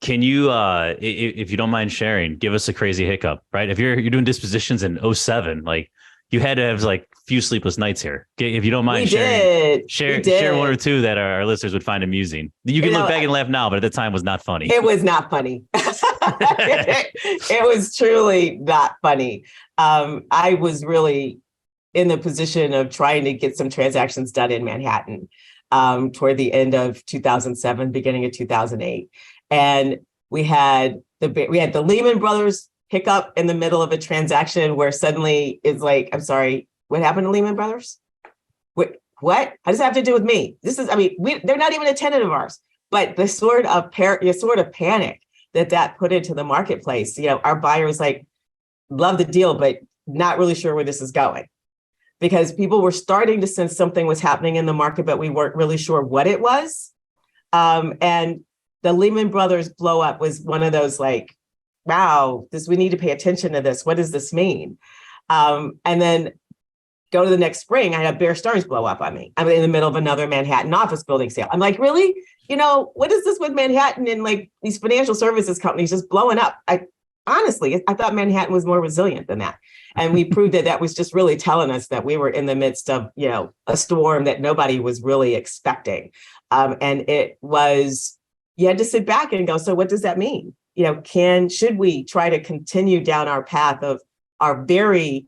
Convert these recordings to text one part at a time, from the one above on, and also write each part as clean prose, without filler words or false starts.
Can you, if you don't mind sharing, give us a crazy hiccup, right? If you're doing dispositions in '07, like you had to have like few sleepless nights here. Okay, if you don't We mind sharing, did. We share one or did. two that our listeners would find amusing. You You can look know, back and laugh now, but at the time was not funny. it was not funny. It was truly not funny. I was really in the position of trying to get some transactions done in Manhattan toward the end of 2007, beginning of 2008, and we had the Lehman Brothers hiccup in the middle of a transaction where suddenly it's like, I'm sorry, what happened to Lehman Brothers? What? How does that have to do with me? They're not even a tenant of ours. But the sort of panic that put into the marketplace, our buyers like love the deal, but not really sure where this is going, because people were starting to sense something was happening in the market, but we weren't really sure what it was. And the Lehman Brothers blow up was one of those like, wow, we need to pay attention to this. What does this mean? And then go to the next spring, I had Bear Stearns blow up on me. I'm in the middle of another Manhattan office building sale. I'm like, really? What is this with Manhattan and like these financial services companies just blowing up? I thought Manhattan was more resilient than that. And we proved that was just really telling us that we were in the midst of, a storm that nobody was really expecting. And you had to sit back and go, so what does that mean? Should we try to continue down our path of our very,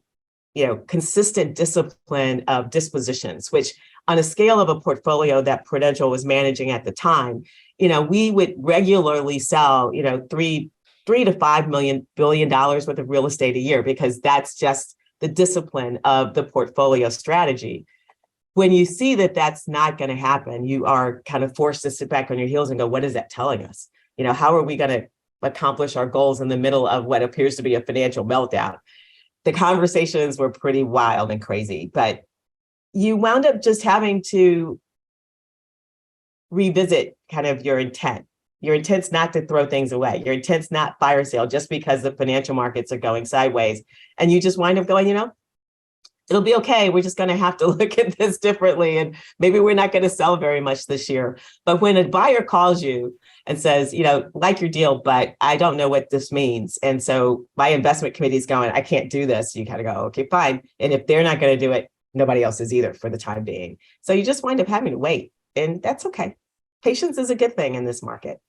consistent discipline of dispositions, which on a scale of a portfolio that Prudential was managing at the time, we would regularly sell, three to $5 billion worth of real estate a year, because that's just the discipline of the portfolio strategy. When you see that that's not going to happen, you are kind of forced to sit back on your heels and go, what is that telling us? How are we going to accomplish our goals in the middle of what appears to be a financial meltdown? The conversations were pretty wild and crazy, but you wound up just having to revisit kind of your intent. Your intent's not to throw things away. Your intent's not fire sale just because the financial markets are going sideways. And you just wind up going, it'll be okay. We're just going to have to look at this differently. And maybe we're not going to sell very much this year. But when a buyer calls you and says, like your deal, but I don't know what this means, and so my investment committee is going, I can't do this. You kind of go, okay, fine. And if they're not going to do it, nobody else is either for the time being. So you just wind up having to wait. And that's okay. Patience is a good thing in this market.